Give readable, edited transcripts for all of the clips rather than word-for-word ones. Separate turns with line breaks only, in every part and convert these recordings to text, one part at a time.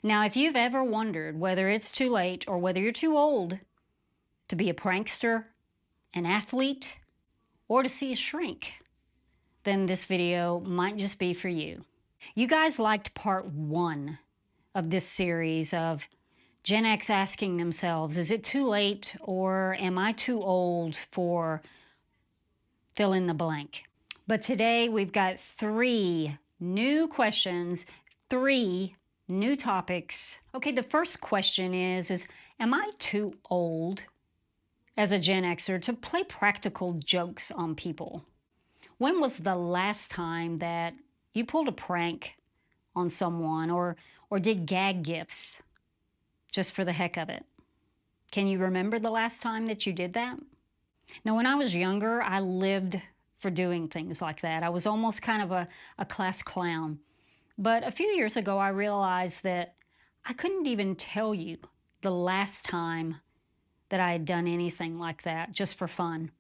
Now, if you've ever wondered whether it's too late or whether you're too old to be a prankster, an athlete, or to see a shrink, then this video might just be for you. You guys liked part 1 of this series of Gen X asking themselves, is it too late or am I too old for fill in the blank? But today we've got 3 new questions, 3 new topics. Okay, the first question is am I too old as a Gen Xer to play practical jokes on people? When was the last time that you pulled a prank on someone or did gag gifts just for the heck of it? Can you remember the last time that you did that? Now, when I was younger, I lived for doing things like that. I was almost kind of a class clown. But a few years ago, I realized that I couldn't even tell you the last time that I had done anything like that just for fun.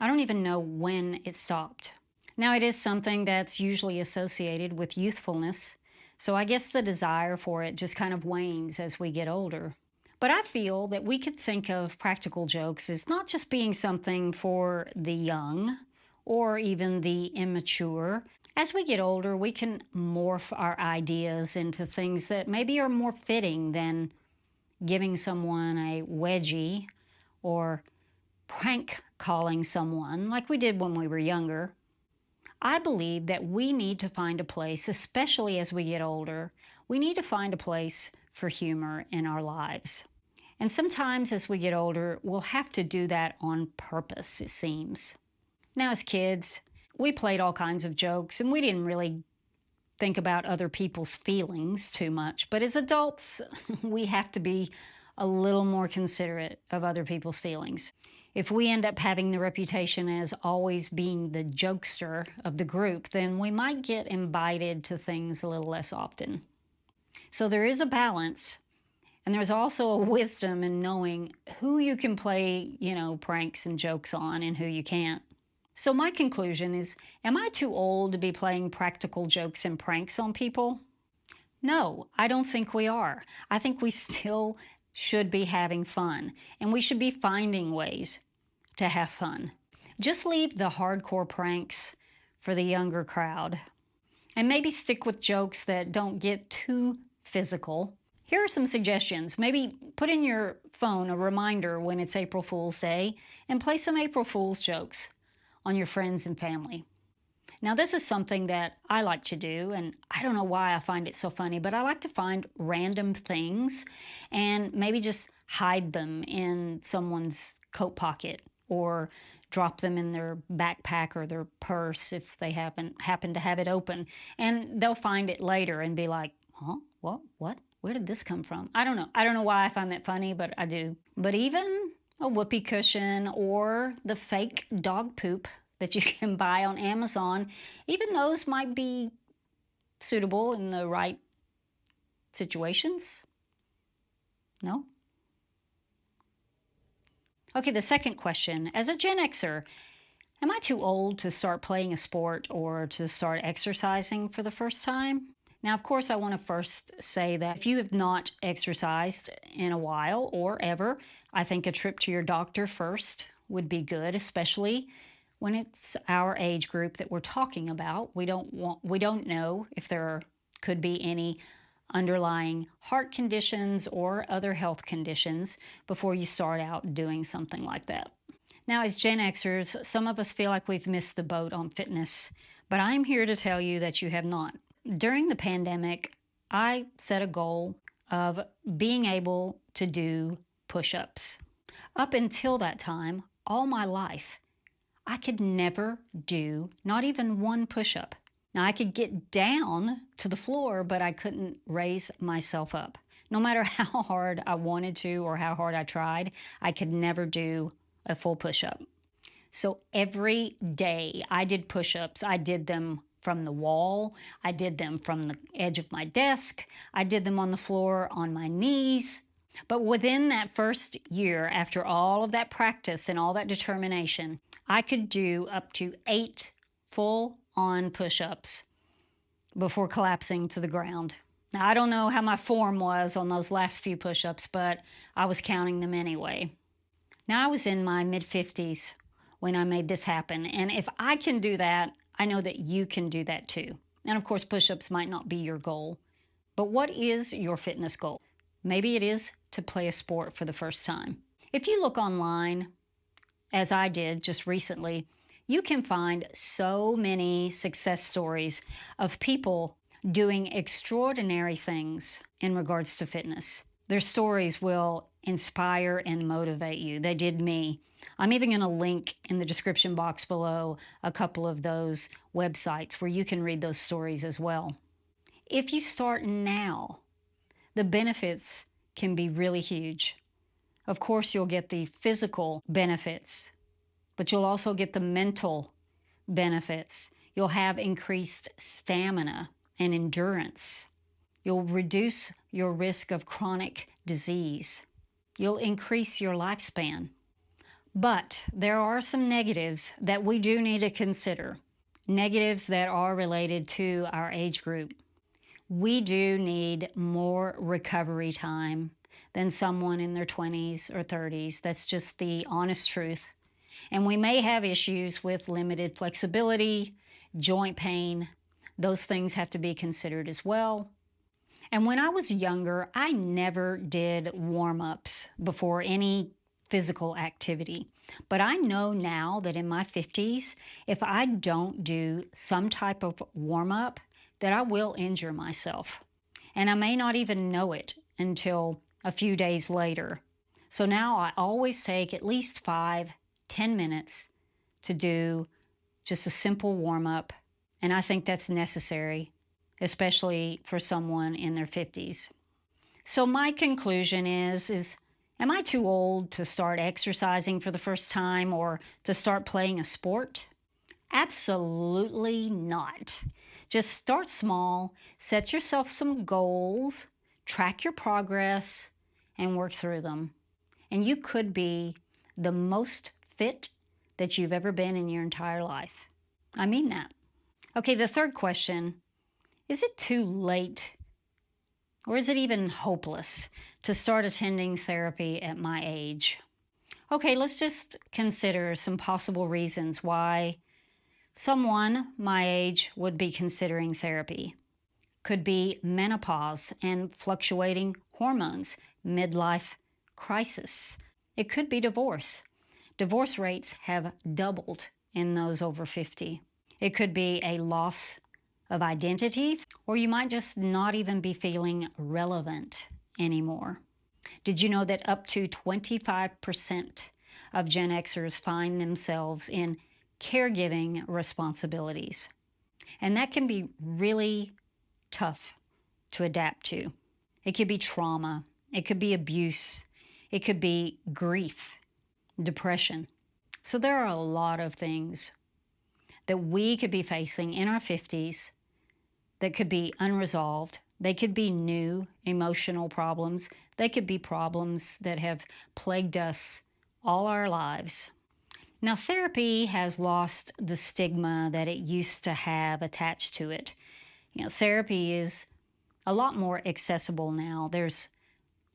I don't even know when it stopped. Now, it is something that's usually associated with youthfulness, so I guess the desire for it just kind of wanes as we get older. But I feel that we could think of practical jokes as not just being something for the young or even the immature. As we get older, we can morph our ideas into things that maybe are more fitting than giving someone a wedgie or prank calling someone like we did when we were younger. I believe that we need to find a place, especially as we get older, we need to find a place for humor in our lives. And sometimes as we get older, we'll have to do that on purpose, it seems. Now, as kids, we played all kinds of jokes and we didn't really think about other people's feelings too much. But as adults, we have to be a little more considerate of other people's feelings. If we end up having the reputation as always being the jokester of the group, then we might get invited to things a little less often. So there is a balance, and there's also a wisdom in knowing who you can play, pranks and jokes on and who you can't. So my conclusion is, am I too old to be playing practical jokes and pranks on people? No, I don't think we are. I think we still should be having fun, and we should be finding ways to have fun. Just leave the hardcore pranks for the younger crowd, and maybe stick with jokes that don't get too physical. Here are some suggestions. Maybe put in your phone a reminder when it's April Fool's Day and play some April Fool's jokes on your friends and family. Now, this is something that I like to do, and I don't know why I find it so funny, but I like to find random things and maybe just hide them in someone's coat pocket or drop them in their backpack or their purse if they happen to have it open. And they'll find it later and be like, huh? What? Where did this come from? I don't know. I don't know why I find that funny, but I do. But even a whoopee cushion or the fake dog poop that you can buy on Amazon, even those might be suitable in the right situations. No? Okay, the second question. As a Gen Xer, am I too old to start playing a sport or to start exercising for the first time? Now, of course, I want to first say that if you have not exercised in a while or ever, I think a trip to your doctor first would be good, especially when it's our age group that we're talking about. We don't know if there could be any underlying heart conditions or other health conditions before you start out doing something like that. Now, as Gen Xers, some of us feel like we've missed the boat on fitness, but I'm here to tell you that you have not. During the pandemic, I set a goal of being able to do push-ups. Up until that time, all my life, I could never do not even one push-up. Now, I could get down to the floor, but I couldn't raise myself up. No matter how hard I wanted to or how hard I tried, I could never do a full push-up. So every day I did push-ups. I did them from the wall. I did them from the edge of my desk. I did them on the floor on my knees. But within that first year, after all of that practice and all that determination, I could do up to 8 full-on push-ups before collapsing to the ground. Now, I don't know how my form was on those last few push-ups, but I was counting them anyway. Now, I was in my mid-50s when I made this happen, and if I can do that, I know that you can do that too. And of course, push-ups might not be your goal, but what is your fitness goal? Maybe it is to play a sport for the first time. If you look online, as I did just recently, you can find so many success stories of people doing extraordinary things in regards to fitness. Their stories will inspire and motivate you. They did me. I'm even going to link in the description box below a couple of those websites where you can read those stories as well. If you start now, the benefits can be really huge. Of course, you'll get the physical benefits, but you'll also get the mental benefits. You'll have increased stamina and endurance. You'll reduce your risk of chronic disease. You'll increase your lifespan. But there are some negatives that we do need to consider. Negatives that are related to our age group. We do need more recovery time than someone in their 20s or 30s. That's just the honest truth. And we may have issues with limited flexibility, joint pain. Those things have to be considered as well. And when I was younger, I never did warm-ups before any physical activity. But I know now that in my 50s, if I don't do some type of warm-up, that I will injure myself. And I may not even know it until a few days later. So now I always take at least 5-10 minutes to do just a simple warm-up. And I think that's necessary, especially for someone in their 50s. So my conclusion is am I too old to start exercising for the first time or to start playing a sport? Absolutely not. Just start small, set yourself some goals, track your progress, and work through them. And you could be the most fit that you've ever been in your entire life. I mean that. Okay, the third question, is it too late or is it even hopeless to start attending therapy at my age? Okay, let's just consider some possible reasons why someone my age would be considering therapy. Could be menopause and fluctuating hormones, midlife crisis. It could be divorce. Divorce rates have doubled in those over 50. It could be a loss of identity, or you might just not even be feeling relevant anymore. Did you know that up to 25% of Gen Xers find themselves in caregiving responsibilities? And that can be really tough to adapt to. It could be trauma, it could be abuse, it could be grief, depression. So there are a lot of things that we could be facing in our 50s that could be unresolved. They could be new emotional problems. They could be problems that have plagued us all our lives. Now, therapy has lost the stigma that it used to have attached to it. You know, therapy is a lot more accessible now. There's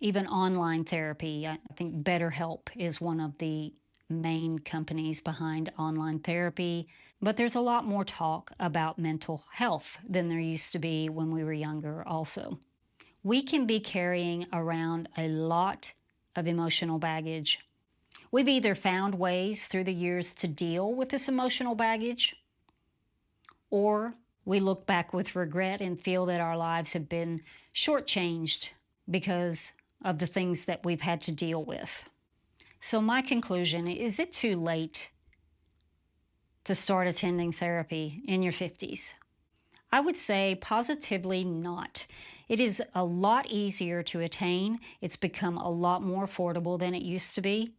even online therapy. I think BetterHelp is one of the main companies behind online therapy. But there's a lot more talk about mental health than there used to be when we were younger also. We can be carrying around a lot of emotional baggage. We've either found ways through the years to deal with this emotional baggage, or we look back with regret and feel that our lives have been shortchanged because of the things that we've had to deal with. So my conclusion, is it too late to start attending therapy in your 50s? I would say positively not. It is a lot easier to attain. It's become a lot more affordable than it used to be.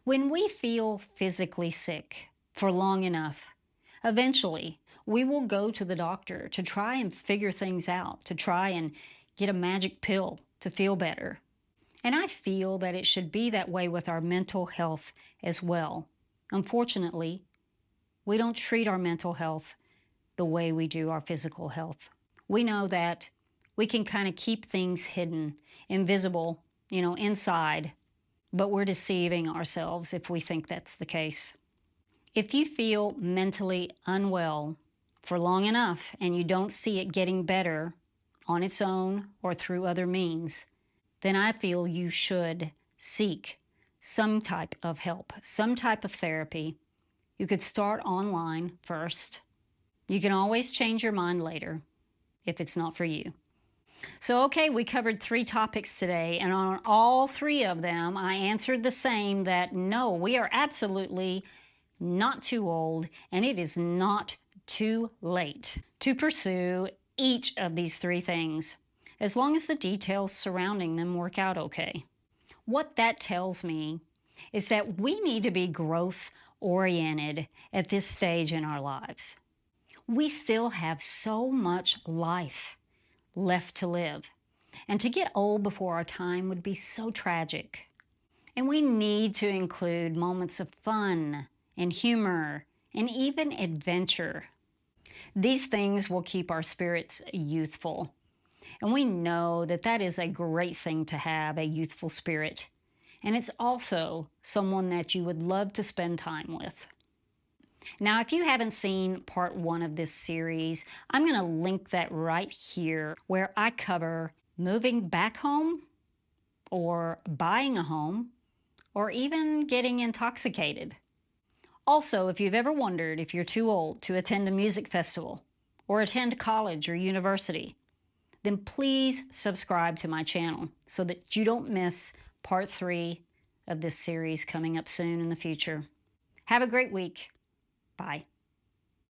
When we feel physically sick for long enough, eventually we will go to the doctor to try and figure things out, to try and get a magic pill to feel better. And I feel that it should be that way with our mental health as well. Unfortunately, we don't treat our mental health the way we do our physical health. We know that We can kind of keep things hidden, invisible, inside, but we're deceiving ourselves if we think that's the case. If you feel mentally unwell for long enough and you don't see it getting better on its own or through other means, then I feel you should seek some type of help, some type of therapy. You could start online first. You can always change your mind later if it's not for you. So, okay, we covered 3 topics today, and on all 3 of them, I answered the same, that no, we are absolutely not too old, and it is not too late to pursue each of these 3 things, as long as the details surrounding them work out okay. What that tells me is that we need to be growth-oriented at this stage in our lives. We still have so much life left to live, and to get old before our time would be so tragic. And we need to include moments of fun and humor and even adventure. These things will keep our spirits youthful, and we know that that is a great thing to have, a youthful spirit, and it's also someone that you would love to spend time with. Now, if you haven't seen part 1 of this series, I'm going to link that right here, where I cover moving back home, or buying a home, or even getting intoxicated. Also, if you've ever wondered if you're too old to attend a music festival or attend college or university, then please subscribe to my channel so that you don't miss part 3 of this series coming up soon in the future. Have a great week. Bye.